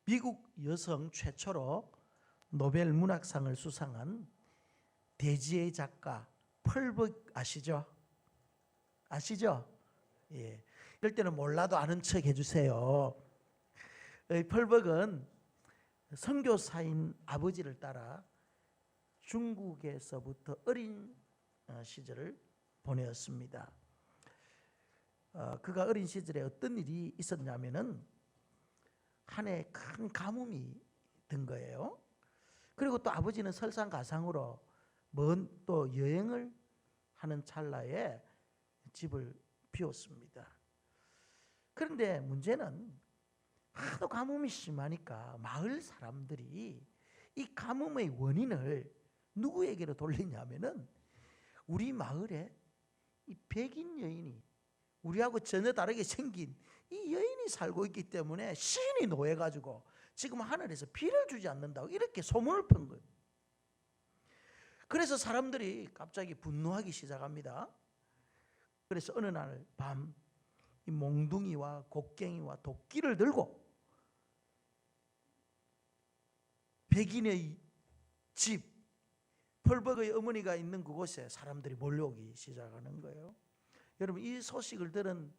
미국 여성 최초로 노벨 문학상을 수상한 대지의 작가 펄벅 아시죠? 아시죠? 예. 이럴 때는 몰라도 아는 척 해주세요. 펄벅은 선교사인 아버지를 따라 중국에서부터 어린 시절을 보내었습니다. 그가 어린 시절에 어떤 일이 있었냐면은 한 해 큰 가뭄이 든 거예요. 그리고 또 아버지는 설상가상으로 먼 또 여행을 하는 찰나에 집을 비웠습니다. 그런데 문제는 하도 가뭄이 심하니까 마을 사람들이 이 가뭄의 원인을 누구에게로 돌리냐면은 우리 마을에 이 백인 여인이 우리하고 전혀 다르게 생긴 이 여인이 살고 있기 때문에 신이 노해가지고 지금 하늘에서 비를 주지 않는다고 이렇게 소문을 편 거예요. 그래서 사람들이 갑자기 분노하기 시작합니다. 그래서 어느 날 밤 이 몽둥이와 곡괭이와 도끼를 들고 백인의 집 펄벅의 어머니가 있는 그곳에 사람들이 몰려오기 시작하는 거예요. 여러분, 이 소식을 들은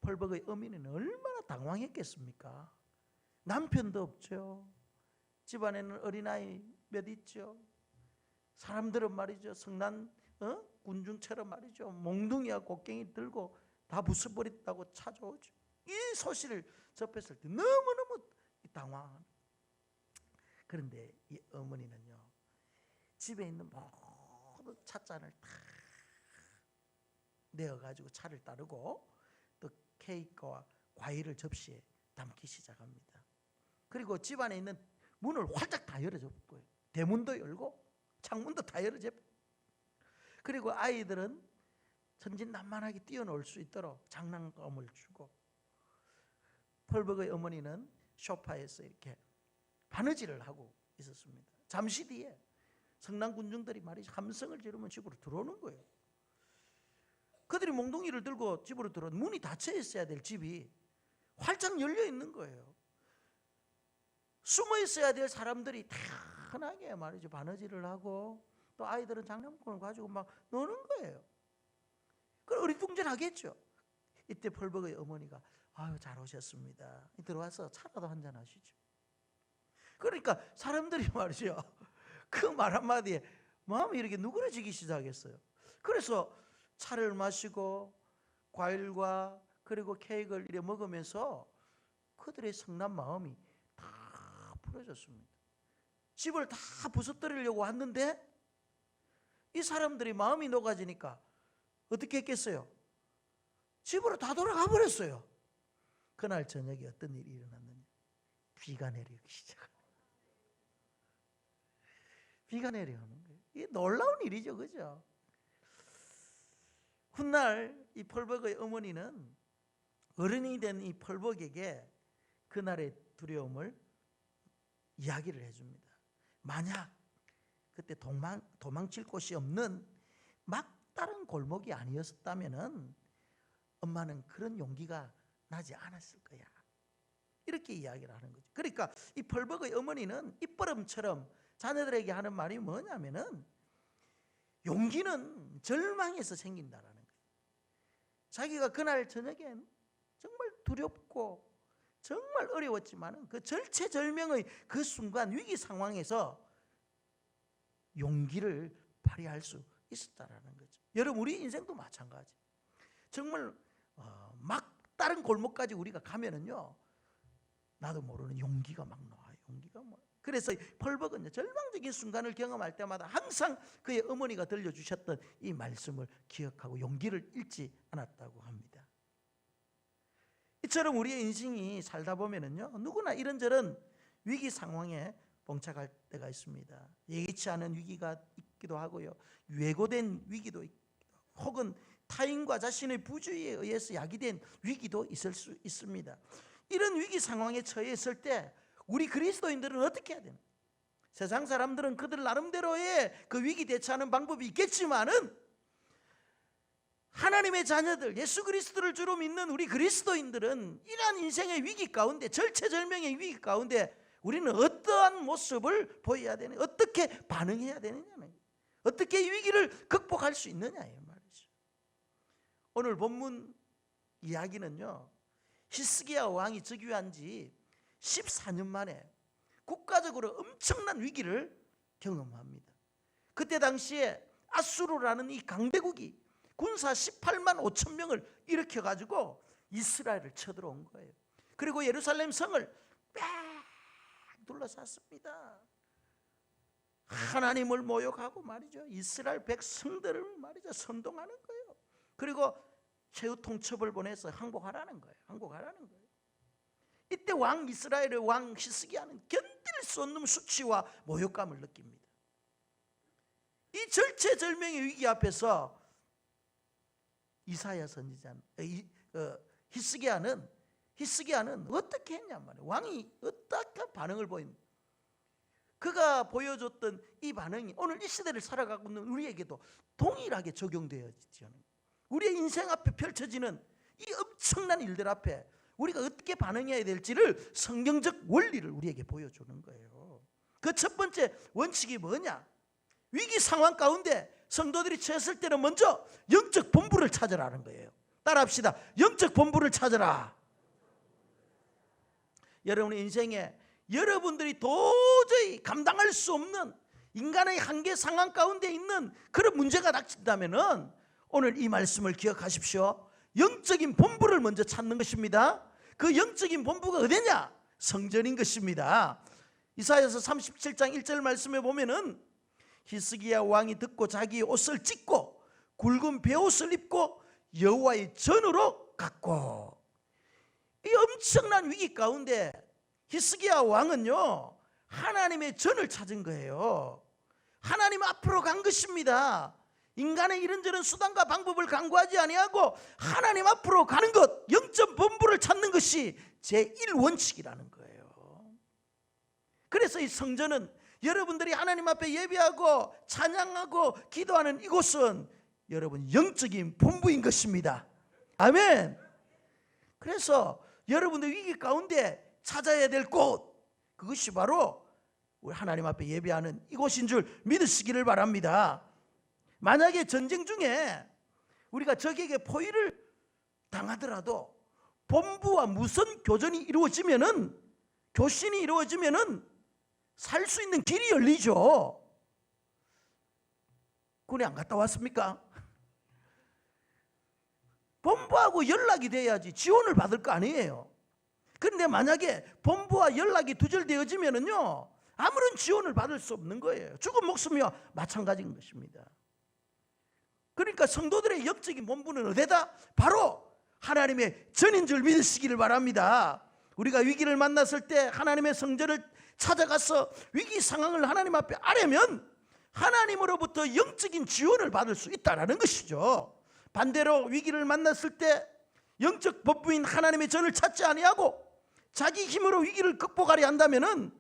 펄벅의 어머니는 얼마나 당황했겠습니까? 남편도 없죠. 집안에는 어린아이 몇 있죠. 사람들은 말이죠, 성난 군중처럼 말이죠, 몽둥이와 곡괭이 들고 다 부숴버렸다고 찾아오죠. 이 소식을 접했을 때 너무너무 당황한. 그런데 이 어머니는요, 집에 있는 모든 찻잔을 다 내어가지고 차를 따르고 또 케이크와 과일을 접시에 담기 시작합니다. 그리고 집안에 있는 문을 활짝 다 열어줬고요. 대문도 열고 창문도 다 열어줬고, 그리고 아이들은 천진난만하게 뛰어놀 수 있도록 장난감을 주고, 펄벅의 어머니는 소파에서 이렇게 바느질을 하고 있었습니다. 잠시 뒤에 성난 군중들이 말이죠, 함성을 지르면 집으로 들어오는 거예요. 그들이 몽둥이를 들고 집으로 들어온, 문이 닫혀 있어야 될 집이 활짝 열려 있는 거예요. 숨어 있어야 될 사람들이 편하게 말이죠, 바느질을 하고 또 아이들은 장난감을 가지고 막 노는 거예요. 그럼 어리둥절하겠죠. 이때 펄벅의 어머니가 아유, 잘 오셨습니다. 들어와서 차라도 한잔 하시죠. 그러니까 사람들이 말이죠, 그 말 한마디에 마음이 이렇게 누그러지기 시작했어요. 그래서 차를 마시고 과일과 그리고 케이크를 이렇게 먹으면서 그들의 성난 마음이 다 풀어졌습니다. 집을 다 부숴뜨리려고 왔는데 이 사람들이 마음이 녹아지니까 어떻게 했겠어요? 집으로 다 돌아가 버렸어요. 그날 저녁에 어떤 일이 일어났느냐? 비가 내리기 시작합니다. 비가 내려오는 거예요. 이게 놀라운 일이죠, 그죠? 훗날 이 펄벅의 어머니는 어른이 된 이 펄벅에게 그날의 두려움을 이야기를 해줍니다. 만약 그때 도망칠 곳이 없는 막다른 골목이 아니었다면은 엄마는 그런 용기가 나지 않았을 거야. 이렇게 이야기를 하는 거죠. 그러니까 이 펄벅의 어머니는 입버릇처럼 자녀들에게 하는 말이 뭐냐면은 용기는 절망에서 생긴다라는 거예요. 자기가 그날 저녁엔 정말 두렵고 정말 어려웠지만 그 절체절명의 그 순간 위기 상황에서 용기를 발휘할 수 있었다라는 거죠. 여러분, 우리 인생도 마찬가지. 정말 막다른 골목까지 우리가 가면은요, 나도 모르는 용기가 막 나와요. 용기가 뭐. 그래서 펄벅은 절망적인 순간을 경험할 때마다 항상 그의 어머니가 들려주셨던 이 말씀을 기억하고 용기를 잃지 않았다고 합니다. 이처럼 우리의 인생이 살다 보면은요, 누구나 이런저런 위기 상황에 봉착할 때가 있습니다. 예기치 않은 위기가 있기도 하고요, 예고된 위기도 있기도 하고, 혹은 타인과 자신의 부주의에 의해서 야기된 위기도 있을 수 있습니다. 이런 위기 상황에 처했을 때 우리 그리스도인들은 어떻게 해야 되나? 세상 사람들은 그들 나름대로의 그 위기 대처하는 방법이 있겠지만은 하나님의 자녀들, 예수 그리스도를 주로 믿는 우리 그리스도인들은 이러한 인생의 위기 가운데, 절체절명의 위기 가운데 우리는 어떠한 모습을 보여야 되느냐, 어떻게 반응해야 되느냐는, 어떻게 이 위기를 극복할 수 있느냐예요 말이죠. 오늘 본문 이야기는요, 히스기야 왕이 즉위한 지 14년 만에 국가적으로 엄청난 위기를 경험합니다. 그때 당시에 아수르라는 이 강대국이 군사 18만 5천 명을 일으켜가지고 이스라엘을 쳐들어온 거예요. 그리고 예루살렘 성을 쫙 둘러쌌습니다. 하나님을 모욕하고 말이죠, 이스라엘 백성들을 말이죠, 선동하는 거예요. 그리고 최후 통첩을 보내서 항복하라는 거예요. 항복하라는 거예요. 이때 왕 이스라엘의 왕 히스기야는 견딜 수 없는 수치와 모욕감을 느낍니다. 이 절체절명의 위기 앞에서 이사야 선지자 히스기야는 어떻게 했냐 말이에요. 왕이 어떻게 반응을 보인, 그가 보여줬던 이 반응이 오늘 이 시대를 살아가고 있는 우리에게도 동일하게 적용되어지죠. 우리의 인생 앞에 펼쳐지는 이 엄청난 일들 앞에 우리가 어떻게 반응해야 될지를 성경적 원리를 우리에게 보여주는 거예요. 그 첫 번째 원칙이 뭐냐? 위기 상황 가운데 성도들이 처했을 때는 먼저 영적 본부를 찾으라는 거예요. 따라합시다. 영적 본부를 찾으라. 여러분의 인생에 여러분들이 도저히 감당할 수 없는 인간의 한계 상황 가운데 있는 그런 문제가 닥친다면 오늘 이 말씀을 기억하십시오. 영적인 본부를 먼저 찾는 것입니다. 그 영적인 본부가 어디냐? 성전인 것입니다. 이사야서 37장 1절 말씀에 보면은 히스기야 왕이 듣고 자기 옷을 찢고 굵은 베옷을 입고 여호와의 전으로 갔고, 이 엄청난 위기 가운데 히스기야 왕은요 하나님의 전을 찾은 거예요. 하나님 앞으로 간 것입니다. 인간의 이런저런 수단과 방법을 강구하지 아니하고 하나님 앞으로 가는 것, 영적 본부를 찾는 것이 제1원칙이라는 거예요. 그래서 이 성전은 여러분들이 하나님 앞에 예배하고 찬양하고 기도하는 이곳은 여러분 영적인 본부인 것입니다. 아멘. 그래서 여러분들 위기 가운데 찾아야 될 곳, 그것이 바로 우리 하나님 앞에 예배하는 이곳인 줄 믿으시기를 바랍니다. 만약에 전쟁 중에 우리가 적에게 포위를 당하더라도 본부와 무선 교전이 이루어지면은, 교신이 이루어지면은 살 수 있는 길이 열리죠. 군에 안 갔다 왔습니까? 본부하고 연락이 돼야지 지원을 받을 거 아니에요. 그런데 만약에 본부와 연락이 두절되어지면은요 아무런 지원을 받을 수 없는 거예요. 죽은 목숨이와 마찬가지인 것입니다. 그러니까 성도들의 영적인 본부는 어디다? 바로 하나님의 전인 줄 믿으시기를 바랍니다. 우리가 위기를 만났을 때 하나님의 성전을 찾아가서 위기 상황을 하나님 앞에 아뢰면 하나님으로부터 영적인 지원을 받을 수 있다는 것이죠. 반대로 위기를 만났을 때 영적 본부인 하나님의 전을 찾지 아니하고 자기 힘으로 위기를 극복하려 한다면은,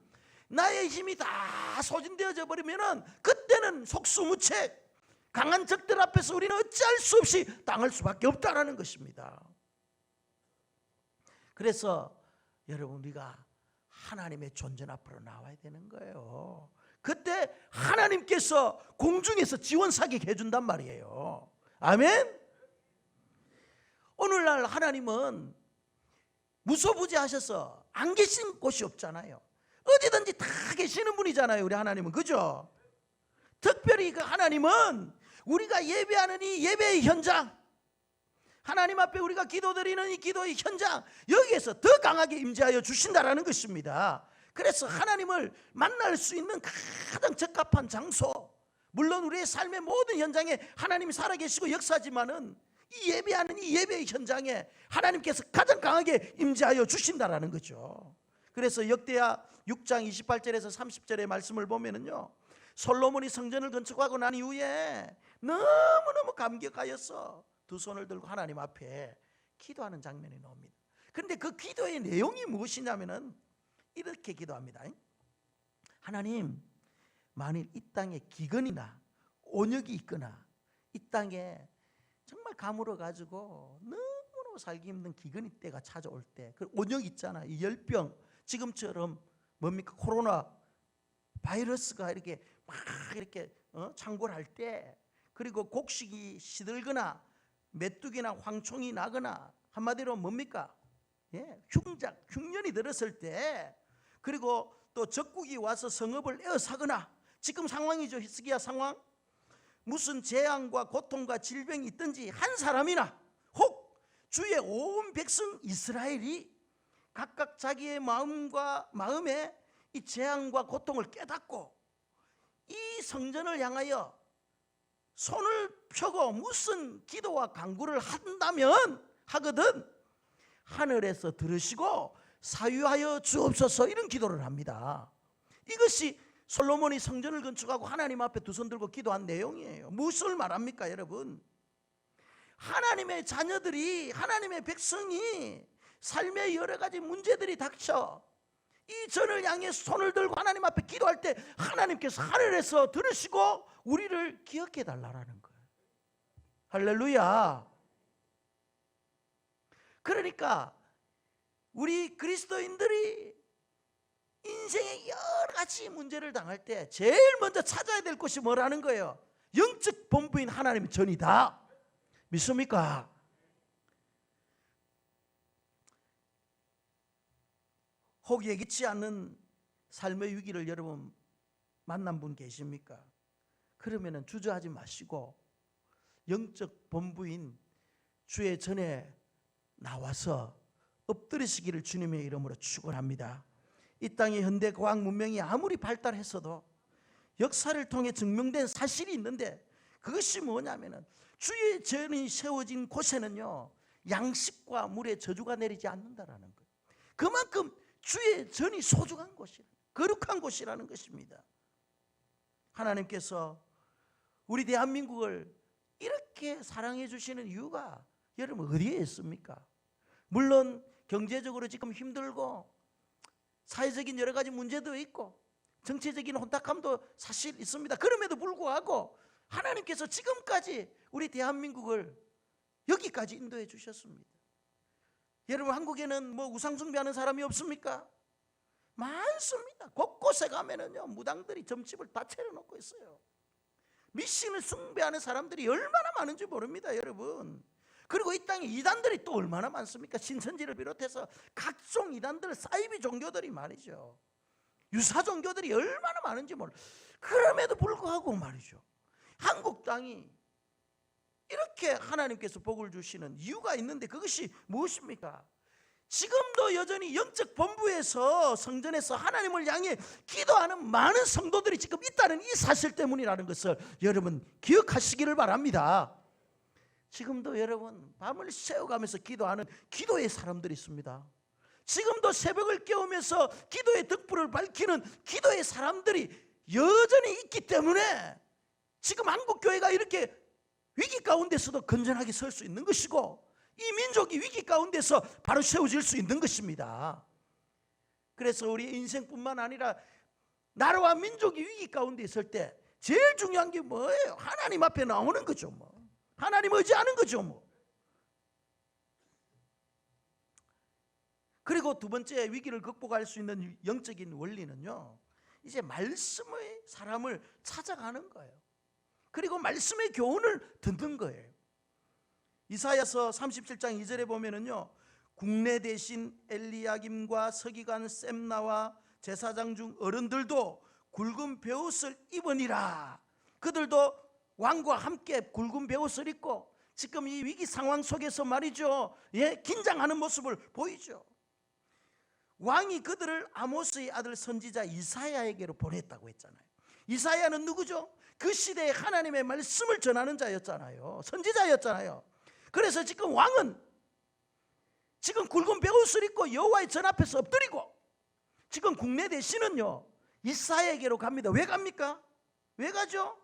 나의 힘이 다 소진되어져 버리면은 그때는 속수무책, 강한 적들 앞에서 우리는 어찌할 수 없이 당할 수밖에 없다라는 것입니다. 그래서 여러분, 우리가 하나님의 존전 앞으로 나와야 되는 거예요. 그때 하나님께서 공중에서 지원 사격 해준단 말이에요. 아멘. 오늘날 하나님은 무소부지하셔서 안 계신 곳이 없잖아요. 어디든지 다 계시는 분이잖아요, 우리 하나님은. 그죠? 특별히 그 하나님은 우리가 예배하는 이 예배의 현장, 하나님 앞에 우리가 기도드리는 이 기도의 현장, 여기에서 더 강하게 임재하여 주신다라는 것입니다. 그래서 하나님을 만날 수 있는 가장 적합한 장소, 물론 우리의 삶의 모든 현장에 하나님이 살아계시고 역사하지만은 이 예배하는 이 예배의 현장에 하나님께서 가장 강하게 임재하여 주신다라는 거죠. 그래서 역대하 6장 28절에서 30절의 말씀을 보면은요, 솔로몬이 성전을 건축하고 난 이후에 너무너무 감격하여서 두 손을 들고 하나님 앞에 기도하는 장면이 나옵니다. 그런데 그 기도의 내용이 무엇이냐면은 이렇게 기도합니다. 하나님, 만일 이 땅에 기근이나 온역이 있거나 이 땅에 정말 가물어 가지고 너무너무 살기 힘든 기근이 때가 찾아올 때, 그 온역 있잖아, 이 열병, 지금처럼 뭡니까 코로나 바이러스가 이렇게 막 이렇게 창궐할 때, 그리고 곡식이 시들거나 메뚜기나 황총이 나거나, 한마디로 뭡니까? 흉년이 들었을 때, 그리고 또 적국이 와서 성읍을 에워싸거나, 지금 상황이죠. 히스기야 상황. 무슨 재앙과 고통과 질병이 있든지 한 사람이나 혹 주의 온 백성 이스라엘이 각각 자기의 마음에 이 재앙과 고통을 깨닫고 이 성전을 향하여 손을 펴고 무슨 기도와 간구를 하거든 하늘에서 들으시고 사유하여 주옵소서, 이런 기도를 합니다. 이것이 솔로몬이 성전을 건축하고 하나님 앞에 두 손 들고 기도한 내용이에요. 무엇을 말합니까 여러분? 하나님의 자녀들이, 하나님의 백성이 삶의 여러 가지 문제들이 닥쳐 이 전을 향해 손을 들고 하나님 앞에 기도할 때 하나님께서 하늘에서 들으시고 우리를 기억해 달라는 거예요. 할렐루야. 그러니까 우리 그리스도인들이 인생의 여러 가지 문제를 당할 때 제일 먼저 찾아야 될 것이 뭐라는 거예요? 영적 본부인 하나님의 전이다. 믿습니까? 혹 예기치 않는 삶의 위기를 여러분 만난 분 계십니까? 그러면 주저하지 마시고 영적 본부인 주의 전에 나와서 엎드리시기를 주님의 이름으로 축원합니다. 이 땅의 현대 과학 문명이 아무리 발달했어도 역사를 통해 증명된 사실이 있는데, 그것이 뭐냐면은 주의 전이 세워진 곳에는요 양식과 물의 저주가 내리지 않는다라는 거예요. 그만큼 주의 전이 소중한 곳이라, 거룩한 곳이라는 것입니다. 하나님께서 우리 대한민국을 이렇게 사랑해 주시는 이유가 여러분 어디에 있습니까? 물론 경제적으로 지금 힘들고 사회적인 여러 가지 문제도 있고 정치적인 혼탁함도 사실 있습니다. 그럼에도 불구하고 하나님께서 지금까지 우리 대한민국을 여기까지 인도해 주셨습니다. 여러분 한국에는 뭐 우상 숭배하는 사람이 없습니까? 많습니다. 곳곳에 가면은요 무당들이 점집을 다 차려놓고 있어요. 미신을 숭배하는 사람들이 얼마나 많은지 모릅니다 여러분. 그리고 이 땅에 이단들이 또 얼마나 많습니까? 신천지를 비롯해서 각종 이단들, 사이비 종교들이 말이죠. 유사 종교들이 얼마나 많은지 몰라요. 그럼에도 불구하고 말이죠, 한국 땅이 이렇게 하나님께서 복을 주시는 이유가 있는데, 그것이 무엇입니까? 지금도 여전히 영적 본부에서, 성전에서 하나님을 향해 기도하는 많은 성도들이 지금 있다는 이 사실 때문이라는 것을 여러분 기억하시기를 바랍니다. 지금도 여러분 밤을 새워가면서 기도하는 기도의 사람들이 있습니다. 지금도 새벽을 깨우면서 기도의 덕불을 밝히는 기도의 사람들이 여전히 있기 때문에 지금 한국교회가 이렇게 위기 가운데서도 건전하게 설 수 있는 것이고, 이 민족이 위기 가운데서 바로 세워질 수 있는 것입니다. 그래서 우리 인생뿐만 아니라 나라와 민족이 위기 가운데 있을 때 제일 중요한 게 뭐예요? 하나님 앞에 나오는 거죠. 뭐 하나님 의지하는 거죠. 뭐. 그리고 두 번째 위기를 극복할 수 있는 영적인 원리는요, 이제 말씀의 사람을 찾아가는 거예요. 그리고 말씀의 교훈을 듣는 거예요. 이사야서 37장 2절에 보면은요, 국내 대신 엘리야김과 서기관 셈나와 제사장 중 어른들도 굵은 베옷을 입으니라. 그들도 왕과 함께 굵은 베옷을 입고 지금 이 위기 상황 속에서 말이죠, 긴장하는 모습을 보이죠. 왕이 그들을 아모스의 아들 선지자 이사야에게로 보냈다고 했잖아요. 이사야는 누구죠? 그 시대에 하나님의 말씀을 전하는 자였잖아요. 선지자였잖아요. 그래서 지금 왕은 지금 굵은 베옷을 입고 여호와의 전 앞에서 엎드리고, 지금 국내 대신은요 이사야에게로 갑니다. 왜 갑니까? 왜 가죠?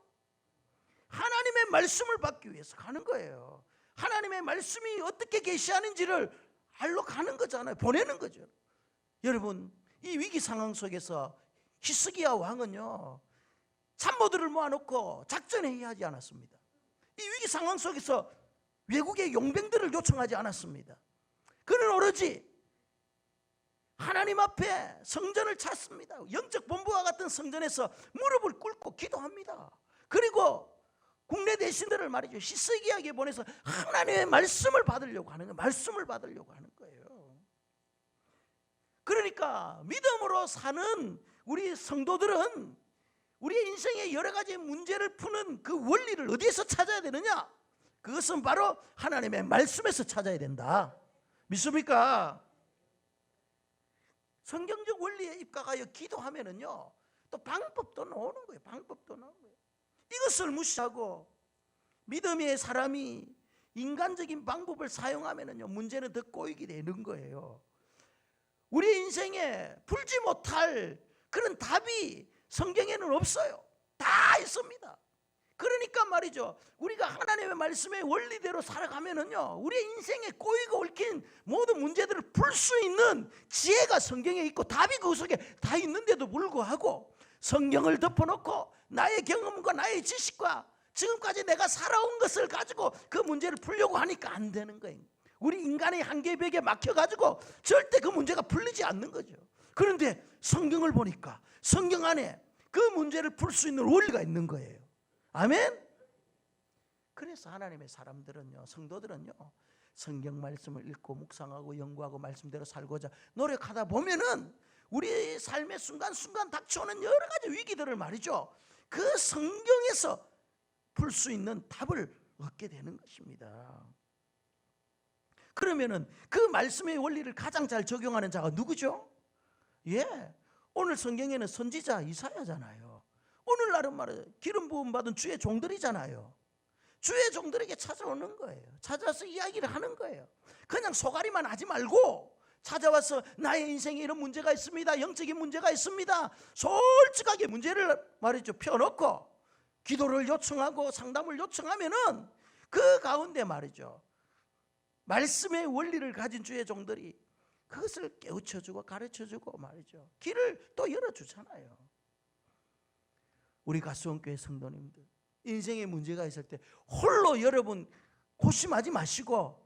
하나님의 말씀을 받기 위해서 가는 거예요. 하나님의 말씀이 어떻게 계시하는지를 알러 가는 거잖아요. 보내는 거죠. 여러분, 이 위기 상황 속에서 히스기야 왕은요 참모들을 모아놓고 작전회의하지 않았습니다. 이 위기 상황 속에서 외국의 용병들을 요청하지 않았습니다. 그는 오로지 하나님 앞에 성전을 찾습니다. 영적 본부와 같은 성전에서 무릎을 꿇고 기도합니다. 그리고 국내 대신들을 말이죠, 히스기야에게 보내서 하나님의 말씀을 받으려고 하는 거예요. 말씀을 받으려고 하는 거예요. 그러니까 믿음으로 사는 우리 성도들은 우리의 인생의 여러 가지 문제를 푸는 그 원리를 어디에서 찾아야 되느냐? 그것은 바로 하나님의 말씀에서 찾아야 된다. 믿습니까? 성경적 원리에 입각하여 기도하면은요, 또 방법도 나오는 거예요. 방법도 나오는 거예요. 이것을 무시하고 믿음의 사람이 인간적인 방법을 사용하면은요, 문제는 더 꼬이게 되는 거예요. 우리 인생에 풀지 못할 그런 답이 성경에는 없어요. 다 있습니다. 그러니까 말이죠, 우리가 하나님의 말씀의 원리대로 살아가면은요, 우리의 인생에 꼬이고 얽힌 모든 문제들을 풀 수 있는 지혜가 성경에 있고 답이 그 속에 다 있는데도 불구하고 성경을 덮어놓고 나의 경험과 나의 지식과 지금까지 내가 살아온 것을 가지고 그 문제를 풀려고 하니까 안 되는 거예요. 우리 인간의 한계벽에 막혀가지고 절대 그 문제가 풀리지 않는 거죠. 그런데 성경을 보니까 성경 안에 그 문제를 풀 수 있는 원리가 있는 거예요. 아멘. 그래서 하나님의 사람들은요, 성도들은요, 성경 말씀을 읽고 묵상하고 연구하고 말씀대로 살고자 노력하다 보면은 우리 삶의 순간순간 닥쳐오는 여러 가지 위기들을 말이죠, 그 성경에서 풀 수 있는 답을 얻게 되는 것입니다. 그러면은 그 말씀의 원리를 가장 잘 적용하는 자가 누구죠? 오늘 성경에는 선지자 이사야잖아요. 오늘날은 말이에요, 기름 부음 받은 주의 종들이잖아요. 주의 종들에게 찾아오는 거예요. 찾아와서 이야기를 하는 거예요. 그냥 소가리만 하지 말고 찾아와서 나의 인생에 이런 문제가 있습니다, 영적인 문제가 있습니다, 솔직하게 문제를 말이죠 펴놓고 기도를 요청하고 상담을 요청하면은 그 가운데 말이죠, 말씀의 원리를 가진 주의 종들이 그것을 깨우쳐주고 가르쳐주고 말이죠, 길을 또 열어주잖아요. 우리 가수원교회 성도님들, 인생에 문제가 있을 때 홀로 여러분 고심하지 마시고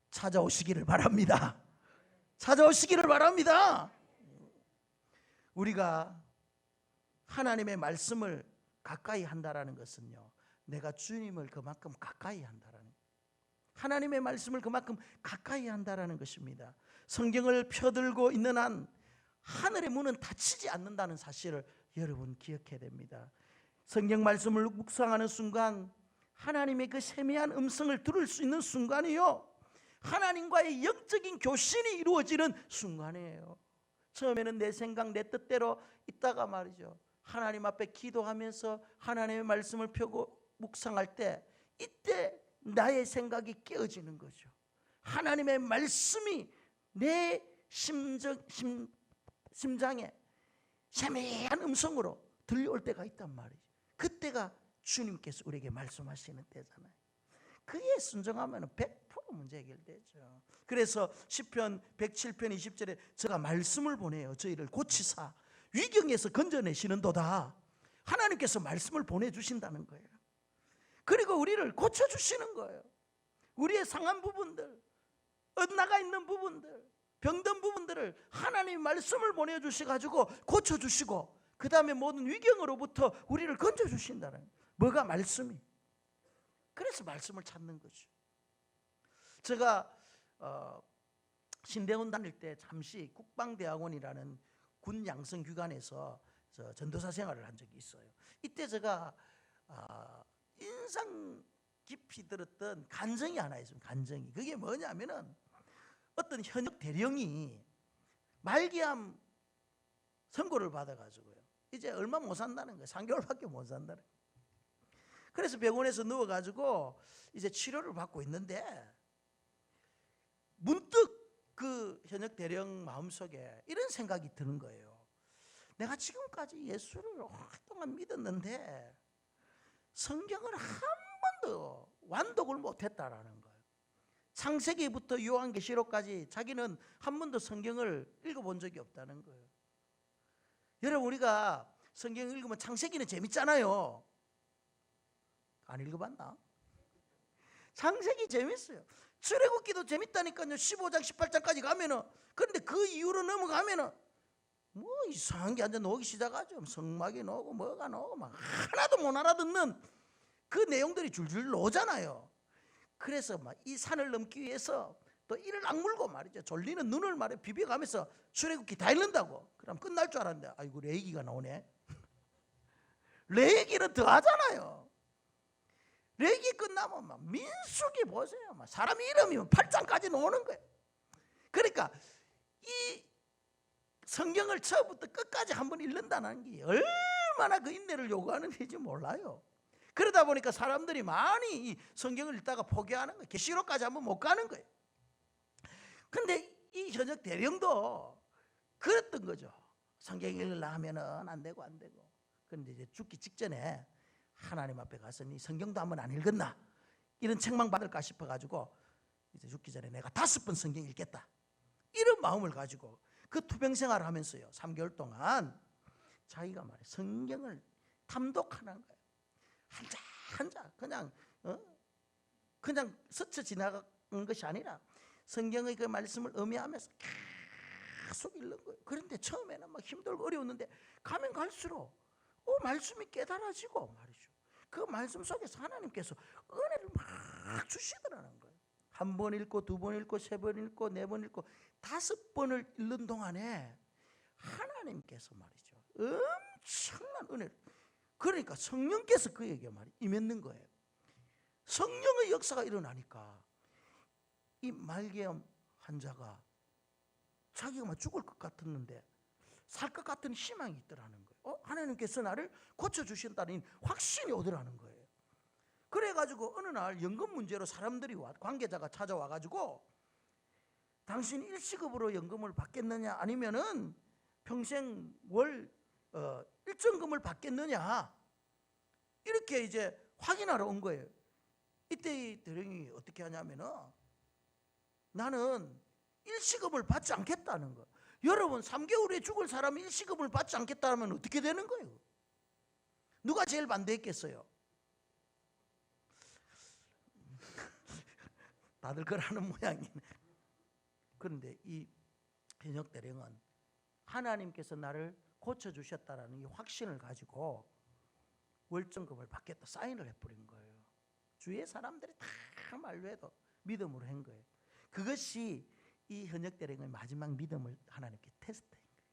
찾아오시기를 바랍니다. 찾아오시기를 바랍니다. 우리가 하나님의 말씀을 가까이 한다라는 것은요, 내가 주님을 그만큼 가까이 한다라는 거예요. 하나님의 말씀을 그만큼 가까이 한다라는 것입니다. 성경을 펴들고 있는 한 하늘의 문은 닫히지 않는다는 사실을 여러분 기억해야 됩니다. 성경 말씀을 묵상하는 순간 하나님의 그 세미한 음성을 들을 수 있는 순간이요, 하나님과의 영적인 교신이 이루어지는 순간이에요. 처음에는 내 생각 내 뜻대로 있다가 말이죠, 하나님 앞에 기도하면서 하나님의 말씀을 펴고 묵상할 때 이때 나의 생각이 깨어지는 거죠. 하나님의 말씀이 내 심장에 세미한 음성으로 들려올 때가 있단 말이죠. 그때가 주님께서 우리에게 말씀하시는 때잖아요. 그에 순종하면 100% 문제 해결되죠. 그래서 시편 107편 20절에 제가 말씀을 보내요 저희를 고치사 위경에서 건져내시는도다. 하나님께서 말씀을 보내주신다는 거예요. 그리고 우리를 고쳐주시는 거예요. 우리의 상한 부분들, 엇나가 있는 부분들, 병든 부분들을 하나님 말씀을 보내주셔가지고 고쳐주시고 그 다음에 모든 위경으로부터 우리를 건져주신다는 거예요. 뭐가 말씀이. 그래서 말씀을 찾는 거죠. 제가 신대원 다닐 때 잠시 국방대학원이라는 군 양성기관에서 전도사 생활을 한 적이 있어요. 이때 제가 인상 깊이 들었던 간증이 하나 있습니다. 간증이. 그게 뭐냐면은 어떤 현역 대령이 말기암 선고를 받아가지고요, 이제 얼마 못 산다는 거예요. 3개월밖에 못 산다는 거예요. 그래서 병원에서 누워가지고 이제 치료를 받고 있는데 문득 그 현역 대령 마음속에 이런 생각이 드는 거예요. 내가 지금까지 예수를 오랫동안 믿었는데 성경을 한 번도 완독을 못했다라는 거예요. 창세기부터 요한계시록까지 자기는 한 번도 성경을 읽어본 적이 없다는 거예요. 여러분, 우리가 성경 읽으면 창세기는 재밌잖아요. 안 읽어봤나? 창세기 재밌어요. 출애굽기도 재밌다니까요. 15장 18장까지 가면은. 그런데 그 이후로 넘어가면은 뭐 이상한 게 앉아 나오기 시작하죠. 성막이 나오고 뭐가 나오고 막 하나도 못 알아듣는 그 내용들이 줄줄 나오잖아요. 그래서 막 이 산을 넘기 위해서 또 이를 악물고 말이죠. 졸리는 눈을 말해 비벼가면서 출애굽기 다 읽는다고. 그럼 끝날 줄 알았는데 아이고 레위기가 나오네. 레위기는 더 하잖아요. 레위기 끝나면 막 민수기 보세요. 막 사람 이름이면 8장까지 나오는 거예요. 그러니까 이 성경을 처음부터 끝까지 한번 읽는다는 게 얼마나 그 인내를 요구하는지 몰라요. 그러다 보니까 사람들이 많이 이 성경을 읽다가 포기하는 거예요. 계시록까지 한번 못 가는 거예요. 근데 이 현역 대령도 그랬던 거죠. 성경 읽으려 하면은 안 되고. 그런데 이제 죽기 직전에 하나님 앞에 가서 니 성경도 한번 안 읽었나? 이런 책망 받을까 싶어가지고 이제 죽기 전에 내가 5번 성경 읽겠다. 이런 마음을 가지고 그 투병 생활을 하면서요 3개월 동안 자기가 말해 성경을 탐독하는 거예요. 한자 그냥 스쳐 지나간 것이 아니라 성경의 그 말씀을 의미하면서 계속 읽는 거예요. 그런데 처음에는 막 힘들고 어려웠는데 가면 갈수록 말씀이 깨달아지고 말이죠. 그 말씀 속에서 하나님께서 은혜를 막 주시더라는 거예요. 1번 읽고 2번 읽고 3번 읽고 4번 읽고 5번을 읽는 동안에 하나님께서 말이죠 엄청난 은혜를, 그러니까 성령께서 그에게 임했는 거예요. 성령의 역사가 일어나니까 이 말기암 환자가 자기가 막 죽을 것 같았는데 살 것 같은 희망이 있더라는 거예요. 하나님께서 나를 고쳐주신다는 확신이 오더라는 거예요. 그래가지고 어느 날 연금 문제로 사람들이 관계자가 찾아와가지고 당신 일시급으로 연금을 받겠느냐 아니면은 평생 월 일정금을 받겠느냐 이렇게 이제 확인하러 온 거예요. 이때 이 대령이 어떻게 하냐면은 나는 일시급을 받지 않겠다는 거. 여러분 3개월 후에 죽을 사람이 일시급을 받지 않겠다면 어떻게 되는 거예요? 누가 제일 반대했겠어요? 다들 그러는 모양이네. 그런데 이 현역 대령은 하나님께서 나를 고쳐주셨다라는 이 확신을 가지고 월정금을 받겠다 사인을 해버린 거예요. 주위의 사람들이 다 말로 해도 믿음으로 한 거예요. 그것이 이 현역 대령의 마지막 믿음을 하나님께 테스트한 거예요.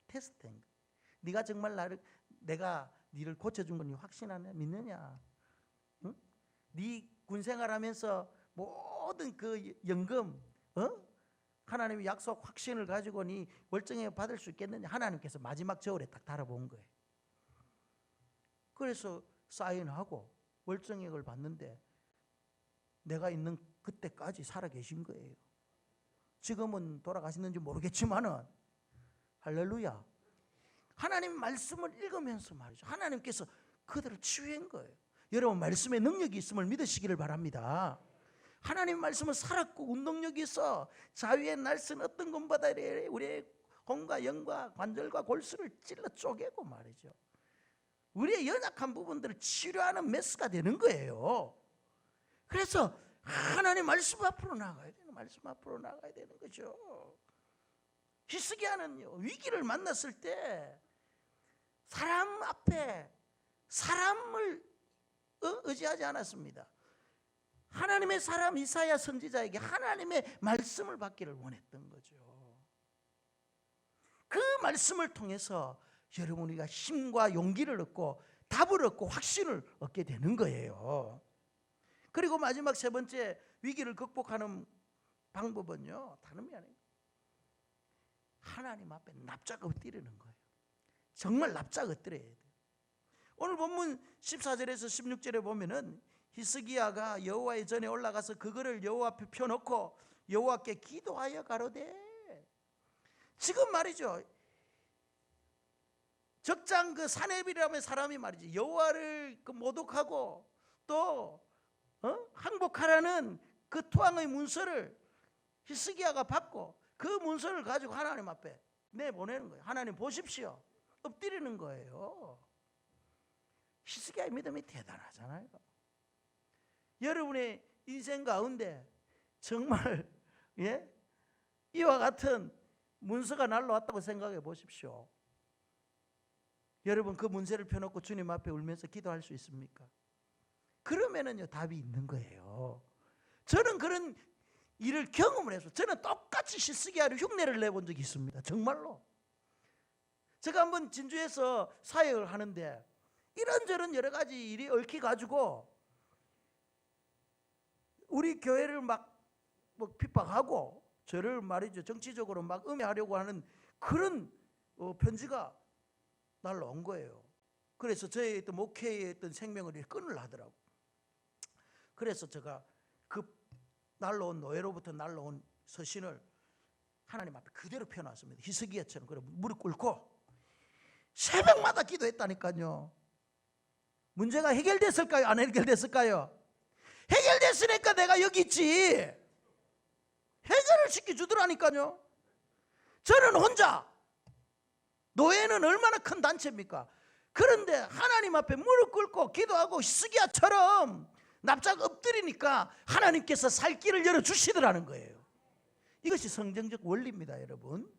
테스트한 거예요. 네가 정말 내가 네를 고쳐준 건 확신하냐 믿느냐? 응? 네 군생활하면서 모든 그 연금 하나님의 약속 확신을 가지고 네 월정에 받을 수 있겠느냐? 하나님께서 마지막 저울에 딱 달아본 거예요. 그래서 사인하고 월정액을 받는데 내가 있는 그때까지 살아계신 거예요. 지금은 돌아가시는지 모르겠지만은 할렐루야. 하나님 말씀을 읽으면서 말이죠. 하나님께서 그들을 치유한 거예요. 여러분 말씀에 능력이 있음을 믿으시기를 바랍니다. 하나님 말씀은 살았고 운동력이 있어 자위의 날선 어떤 것보다 우리의 혼과 영과 관절과 골수를 찔러 쪼개고 말이죠. 우리의 연약한 부분들을 치료하는 메스가 되는 거예요. 그래서 하나님 말씀 앞으로 나가야 되는, 말씀 앞으로 나가야 되는 거죠. 히스기야는요 위기를 만났을 때 사람 앞에 사람을 의지하지 않았습니다. 하나님의 사람 이사야 선지자에게 하나님의 말씀을 받기를 원했던 거죠. 그 말씀을 통해서 여러분 우리가 힘과 용기를 얻고 답을 얻고 확신을 얻게 되는 거예요. 그리고 마지막 세 번째 위기를 극복하는 방법은요 다름이 아니에요. 하나님 앞에 납작 엎드리는 거예요. 정말 납작 엎드려야 돼요. 오늘 본문 14절에서 16절에 보면은 히스기야가 여호와의 전에 올라가서 그거를 여호와 앞에 펴놓고 여호와께 기도하여 가로되, 지금 말이죠 적장 그 사내비라는 사람이 말이지 여호와를 그 모독하고 또 항복하라는 그 투항의 문서를 히스기야가 받고 그 문서를 가지고 하나님 앞에 내보내는 거예요. 하나님 보십시오. 엎드리는 거예요. 히스기야의 믿음이 대단하잖아요. 여러분의 인생 가운데 정말 이와 같은 문서가 날라왔다고 생각해 보십시오. 여러분 그 문제를 펴놓고 주님 앞에 울면서 기도할 수 있습니까? 그러면은요 답이 있는 거예요. 저는 그런 일을 경험을 해서 저는 똑같이 히스기야를 흉내를 내본 적이 있습니다. 정말로. 제가 한번 진주에서 사역을 하는데 이런저런 여러 가지 일이 얽혀가지고 우리 교회를 막 핍박하고 저를 말이죠 정치적으로 막 음해하려고 하는 그런 편지가 날라온 거예요. 그래서 저의 어떤 목회의 어떤 생명을 끊으려 하더라고. 그래서 제가 그 날라온 노예로부터 날라온 서신을 하나님 앞에 그대로 펴놨습니다. 히스기야처럼. 그래 무릎 꿇고 새벽마다 기도했다니까요. 문제가 해결됐을까요? 안 해결됐을까요? 해결됐으니까 내가 여기 있지. 해결을 시켜주더라니까요. 저는 혼자. 노예는 얼마나 큰 단체입니까? 그런데 하나님 앞에 무릎 꿇고 기도하고 히스기야처럼 납작 엎드리니까 하나님께서 살 길을 열어주시더라는 거예요. 이것이 성경적 원리입니다, 여러분.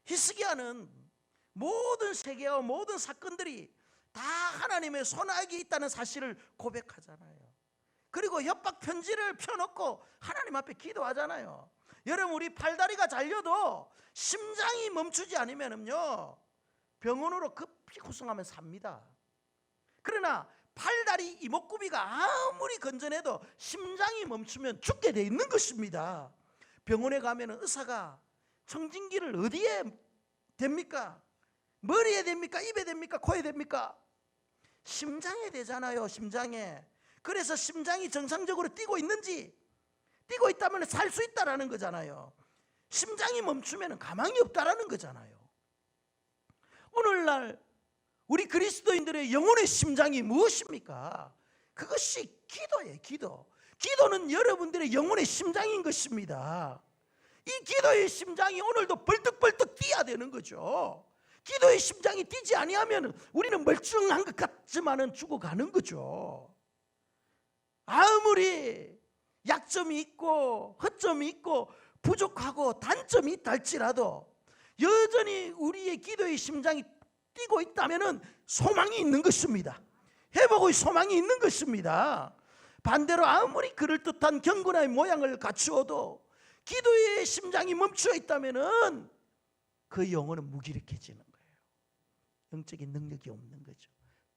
히스기야는 모든 세계와 모든 사건들이 다 하나님의 손아귀에 있다는 사실을 고백하잖아요. 그리고 협박 편지를 펴놓고 하나님 앞에 기도하잖아요. 여러분 우리 팔다리가 잘려도 심장이 멈추지 않으면요 병원으로 급히 후송하면 삽니다. 그러나 팔다리 이목구비가 아무리 건전해도 심장이 멈추면 죽게 돼 있는 것입니다. 병원에 가면 의사가 청진기를 어디에 됩니까? 머리에 됩니까? 입에 됩니까? 코에 됩니까? 심장에 되잖아요. 심장에. 그래서 심장이 정상적으로 뛰고 있는지, 뛰고 있다면 살 수 있다라는 거잖아요. 심장이 멈추면 가망이 없다라는 거잖아요. 오늘날 우리 그리스도인들의 영혼의 심장이 무엇입니까? 그것이 기도예요. 기도. 기도는 여러분들의 영혼의 심장인 것입니다. 이 기도의 심장이 오늘도 벌떡벌떡 뛰어야 되는 거죠. 기도의 심장이 뛰지 아니하면 우리는 멀쩡한 것 같지만은 죽어가는 거죠. 아무리 약점이 있고 허점이 있고 부족하고 단점이 있다 할지라도 여전히 우리의 기도의 심장이 뛰고 있다면 소망이 있는 것입니다. 회복의 소망이 있는 것입니다. 반대로 아무리 그럴듯한 경건의 모양을 갖추어도 기도의 심장이 멈추어 있다면 그 영혼은 무기력해지는 거예요. 영적인 능력이 없는 거죠.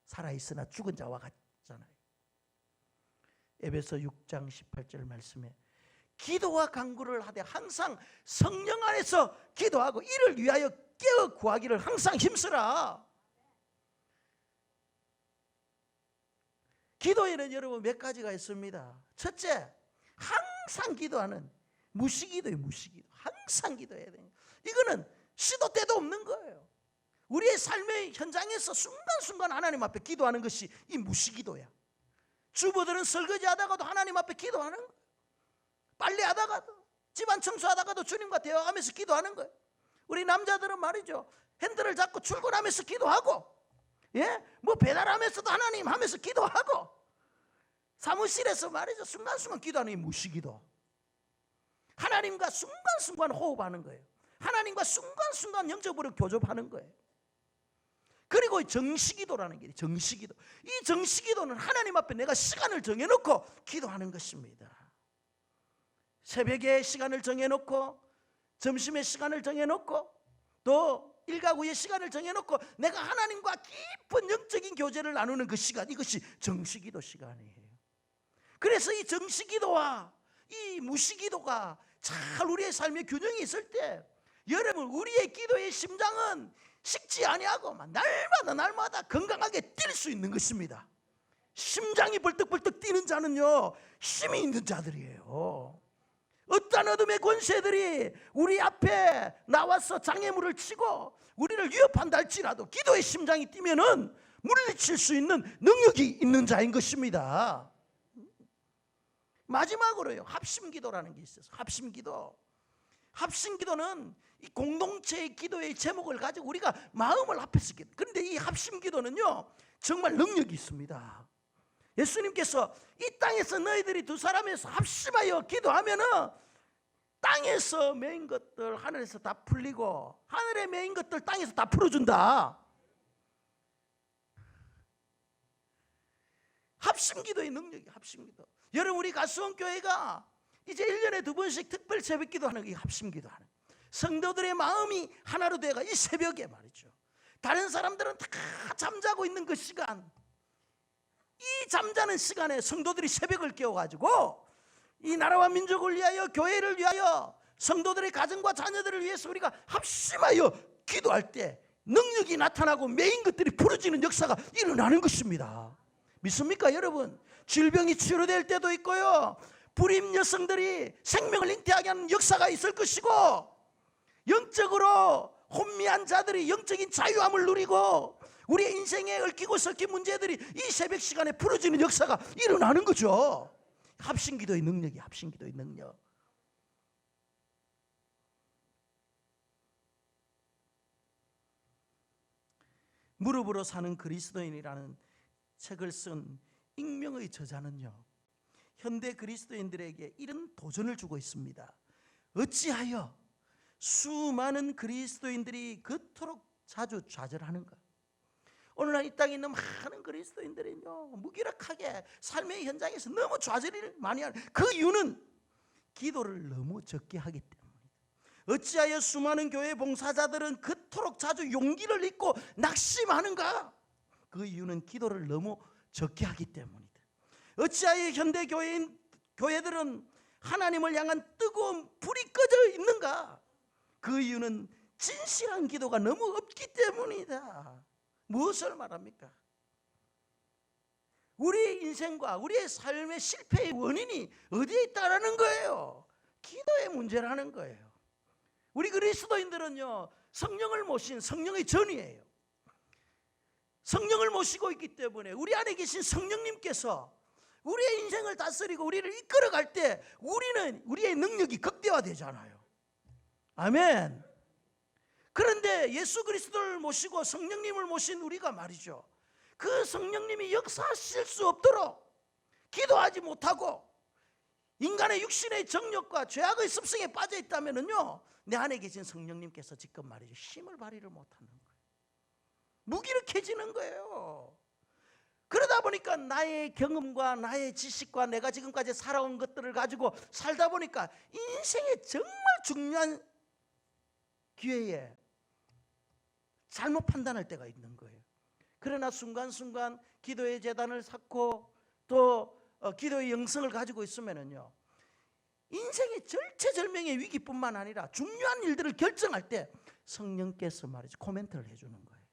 살아있으나 죽은 자와 같잖아요. 에베소 6장 18절 말씀에 기도와 간구를 하되 항상 성령 안에서 기도하고 이를 위하여 깨어 구하기를 항상 힘쓰라. 기도에는 여러분 몇 가지가 있습니다. 첫째, 항상 기도하는 무시기도예요. 무시기도. 항상 기도해야 돼요. 이거는 시도 때도 없는 거예요. 우리의 삶의 현장에서 순간순간 하나님 앞에 기도하는 것이 이 무시기도야. 주부들은 설거지 하다가도 하나님 앞에 기도하는 거예요. 빨래하다가도, 집안 청소하다가도 주님과 대화하면서 기도하는 거예요. 우리 남자들은 말이죠, 핸들을 잡고 출근하면서 기도하고, 뭐 배달하면서도 하나님 하면서 기도하고, 사무실에서 말이죠, 순간순간 기도하는 이 무시기도. 하나님과 순간순간 호흡하는 거예요. 하나님과 순간순간 영적으로 교접하는 거예요. 그리고 정시기도라는 게 정시기도. 이 정시기도는 하나님 앞에 내가 시간을 정해놓고 기도하는 것입니다. 새벽에 시간을 정해놓고, 점심에 시간을 정해놓고, 또 일과 후에 시간을 정해놓고 내가 하나님과 깊은 영적인 교제를 나누는 그 시간, 이것이 정시기도 시간이에요. 그래서 이 정시기도와 이 무시기도가 잘 우리의 삶에 균형이 있을 때 여러분 우리의 기도의 심장은 식지 아니하고 날마다 건강하게 뛸 수 있는 것입니다. 심장이 벌떡벌떡 뛰는 자는요 힘이 있는 자들이에요. 어떠한 어둠의 권세들이 우리 앞에 나와서 장애물을 치고 우리를 위협한다 할지라도 기도의 심장이 뛰면은 물리칠 수 있는 능력이 있는 자인 것입니다. 마지막으로요, 합심기도라는 게 있어요. 합심기도. 합심기도는 이 공동체의 기도의 제목을 가지고 우리가 마음을 합해서 기도. 그런데 이 합심기도는요 정말 능력이 있습니다. 예수님께서 이 땅에서 너희들이 두 사람에서 합심하여 기도하면은 땅에서 메인 것들 하늘에서 다 풀리고 하늘에 메인 것들 땅에서 다 풀어준다. 합심기도의 능력이 합심기도. 여러분 우리 가수원교회가 이제 1년에 2번씩 특별 새벽기도 하는 게 합심기도 하는 성도들의 마음이 하나로 돼가 이 새벽에 말이죠. 다른 사람들은 다 잠자고 있는 그 시간, 이 잠자는 시간에 성도들이 새벽을 깨워가지고 이 나라와 민족을 위하여 교회를 위하여 성도들의 가정과 자녀들을 위해서 우리가 합심하여 기도할 때 능력이 나타나고 메인 것들이 풀어지는 역사가 일어나는 것입니다. 믿습니까 여러분? 질병이 치료될 때도 있고요, 불임 여성들이 생명을 잉태하게 하는 역사가 있을 것이고, 영적으로 혼미한 자들이 영적인 자유함을 누리고 우리의 인생에 얽히고 섞인 문제들이 이 새벽 시간에 풀어지는 역사가 일어나는 거죠. 합심기도의 능력이 합심기도의 능력. 무릎으로 사는 그리스도인이라는 책을 쓴 익명의 저자는요 현대 그리스도인들에게 이런 도전을 주고 있습니다. 어찌하여 수많은 그리스도인들이 그토록 자주 좌절하는가? 오늘날 이 땅에 있는 많은 그리스도인들은요 무기력하게 삶의 현장에서 너무 좌절을 많이 하는 그 이유는 기도를 너무 적게 하기 때문입니다. 어찌하여 수많은 교회 봉사자들은 그토록 자주 용기를 잃고 낙심하는가? 그 이유는 기도를 너무 적게 하기 때문이다. 어찌하여 현대 교회들은 하나님을 향한 뜨거운 불이 꺼져 있는가? 그 이유는 진실한 기도가 너무 없기 때문이다. 무엇을 말합니까? 우리의 인생과 우리의 삶의 실패의 원인이 어디에 있다라는 거예요. 기도의 문제라는 거예요. 우리 그리스도인들은요 성령을 모신 성령의 전이에요. 성령을 모시고 있기 때문에 우리 안에 계신 성령님께서 우리의 인생을 다스리고 우리를 이끌어갈 때 우리의 능력이 극대화되잖아요. 아멘. 그런데 예수 그리스도를 모시고 성령님을 모신 우리가 말이죠, 그 성령님이 역사하실 수 없도록 기도하지 못하고 인간의 육신의 정욕과 죄악의 습성에 빠져 있다면요 내 안에 계신 성령님께서 지금 말이죠 힘을 발휘를 못하는 거예요. 무기력해지는 거예요. 그러다 보니까 나의 경험과 나의 지식과 내가 지금까지 살아온 것들을 가지고 살다 보니까 인생의 정말 중요한 기회에 잘못 판단할 때가 있는 거예요. 그러나 순간순간 기도의 재단을 쌓고 또 기도의 영성을 가지고 있으면요 인생의 절체절명의 위기뿐만 아니라 중요한 일들을 결정할 때 성령께서 말이죠 코멘트를 해주는 거예요.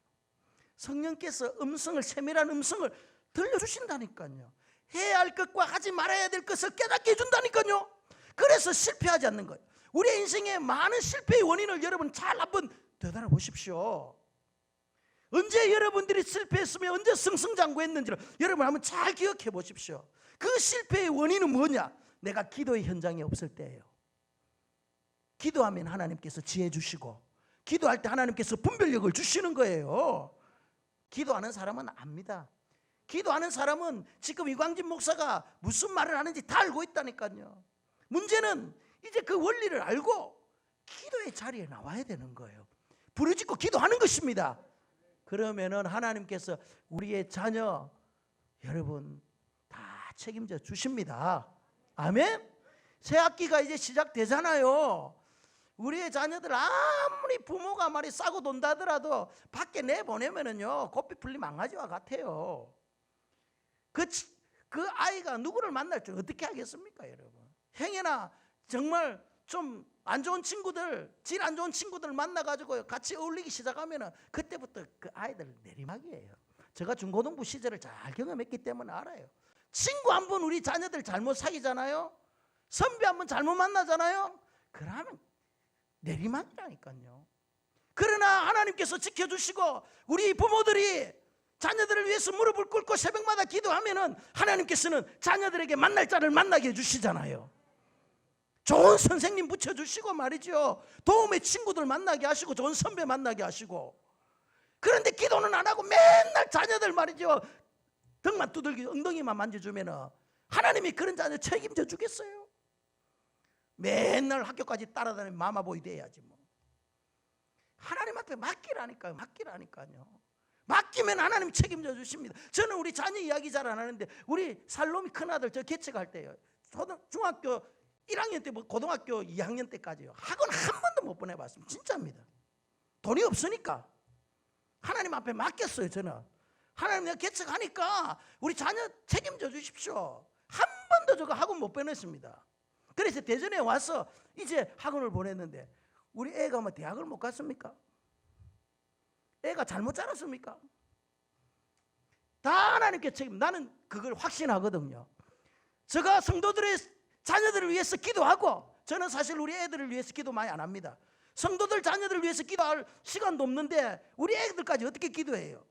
성령께서 세밀한 음성을 들려주신다니까요. 해야 할 것과 하지 말아야 될 것을 깨닫게 해준다니까요. 그래서 실패하지 않는 거예요. 우리의 인생의 많은 실패의 원인을 여러분 잘 한번 되돌아보십시오. 언제 여러분들이 실패했으며 언제 승승장구했는지를 여러분 한번 잘 기억해 보십시오. 그 실패의 원인은 뭐냐? 내가 기도의 현장에 없을 때예요. 기도하면 하나님께서 지혜 주시고 기도할 때 하나님께서 분별력을 주시는 거예요. 기도하는 사람은 압니다. 기도하는 사람은 지금 이광진 목사가 무슨 말을 하는지 다 알고 있다니까요. 문제는 이제 그 원리를 알고 기도의 자리에 나와야 되는 거예요. 부르짖고 기도하는 것입니다. 그러면은 하나님께서 우리의 자녀 여러분 다 책임져 주십니다. 아멘. 새 학기가 이제 시작되잖아요. 우리의 자녀들 아무리 부모가 말이 싸고 돈다 하더라도 밖에 내보내면은요 고삐 풀린 망아지와 같아요. 그 아이가 누구를 만날 줄 어떻게 하겠습니까 여러분? 행여나 정말 좀 안 좋은 친구들, 질 안 좋은 친구들 만나가지고 같이 어울리기 시작하면은 그때부터 그 아이들 내리막이에요. 제가 중고등부 시절을 잘 경험했기 때문에 알아요. 친구 한 번 우리 자녀들 잘못 사귀잖아요. 선배 한 번 잘못 만나잖아요. 그러면 내리막이라니까요. 그러나 하나님께서 지켜주시고 우리 부모들이 자녀들을 위해서 무릎을 꿇고 새벽마다 기도하면은 하나님께서는 자녀들에게 만날 자를 만나게 해주시잖아요. 좋은 선생님 붙여주시고 말이죠. 도움의 친구들 만나게 하시고 좋은 선배 만나게 하시고. 그런데 기도는 안 하고 맨날 자녀들 말이죠. 등만 두들기 엉덩이만 만져주면 하나님이 그런 자녀 책임져 주겠어요? 맨날 학교까지 따라다니는 마마보이 돼야지 뭐. 하나님한테 맡기라니까요. 맡기라니까요. 맡기면 하나님 책임져 주십니다. 저는 우리 자녀 이야기 잘 안 하는데 우리 살롬이 큰아들 저 개척할 때요, 중학교 1학년 때 뭐 고등학교 2학년 때까지요, 학원 한 번도 못 보내봤습니다. 진짜입니다. 돈이 없으니까 하나님 앞에 맡겼어요. 저는 하나님 내가 개척하니까 우리 자녀 책임져 주십시오. 한 번도 저거 학원 못 보냈습니다. 그래서 대전에 와서 이제 학원을 보냈는데 우리 애가 뭐 대학을 못 갔습니까? 애가 잘못 자랐습니까? 다 하나님께 책임. 나는 그걸 확신하거든요. 제가 성도들의 자녀들을 위해서 기도하고, 저는 사실 우리 애들을 위해서 기도 많이 안 합니다. 성도들 자녀들을 위해서 기도할 시간도 없는데 우리 애들까지 어떻게 기도해요?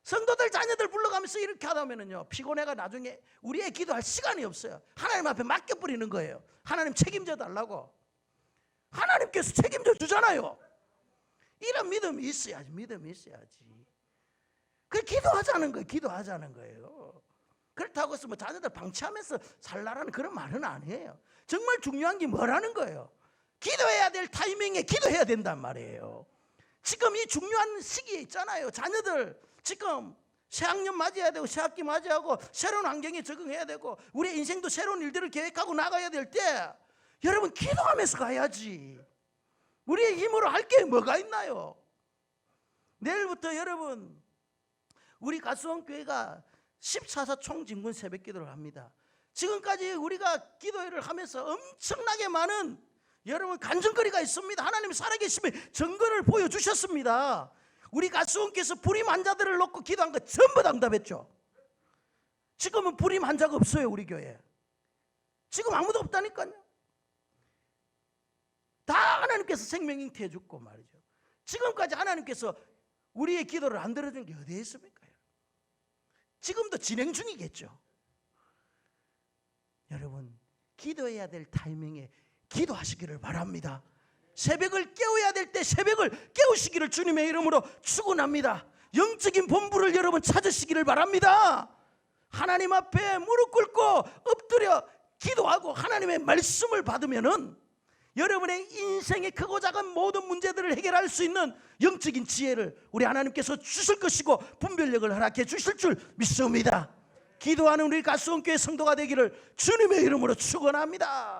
성도들 자녀들 불러가면서 이렇게 하다 보면요, 피곤해가 나중에 우리 애 기도할 시간이 없어요. 하나님 앞에 맡겨버리는 거예요. 하나님 책임져 달라고. 하나님께서 책임져 주잖아요. 이런 믿음이 있어야지. 믿음이 있어야지. 그 기도하자는 거예요. 기도하자는 거예요. 그렇다고 해서 뭐 자녀들 방치하면서 살라라는 그런 말은 아니에요. 정말 중요한 게 뭐라는 거예요? 기도해야 될 타이밍에 기도해야 된단 말이에요. 지금 이 중요한 시기에 있잖아요. 자녀들 지금 새학년 맞이해야 되고 새학기 맞이하고 새로운 환경에 적응해야 되고 우리 인생도 새로운 일들을 계획하고 나가야 될 때 여러분 기도하면서 가야지. 우리의 힘으로 할 게 뭐가 있나요? 내일부터 여러분 우리 가수원교회가 14사 총진군 새벽기도를 합니다. 지금까지 우리가 기도회를 하면서 엄청나게 많은 여러분 간증거리가 있습니다. 하나님 살아계심의 증거를 보여주셨습니다. 우리 가수원께서 불임 환자들을 놓고 기도한 거 전부 다 응답했죠. 지금은 불임 환자가 없어요. 우리 교회에 지금 아무도 없다니까요. 다 하나님께서 생명 잉태해 줬고 말이죠. 지금까지 하나님께서 우리의 기도를 안 들어준 게 어디에 있습니까? 지금도 진행 중이겠죠. 여러분 기도해야 될 타이밍에 기도하시기를 바랍니다. 새벽을 깨워야 될 때 새벽을 깨우시기를 주님의 이름으로 축원합니다. 영적인 본부를 여러분 찾으시기를 바랍니다. 하나님 앞에 무릎 꿇고 엎드려 기도하고 하나님의 말씀을 받으면은 여러분의 인생의 크고 작은 모든 문제들을 해결할 수 있는 영적인 지혜를 우리 하나님께서 주실 것이고 분별력을 허락해 주실 줄 믿습니다. 기도하는 우리 가수원교회 성도가 되기를 주님의 이름으로 축원합니다.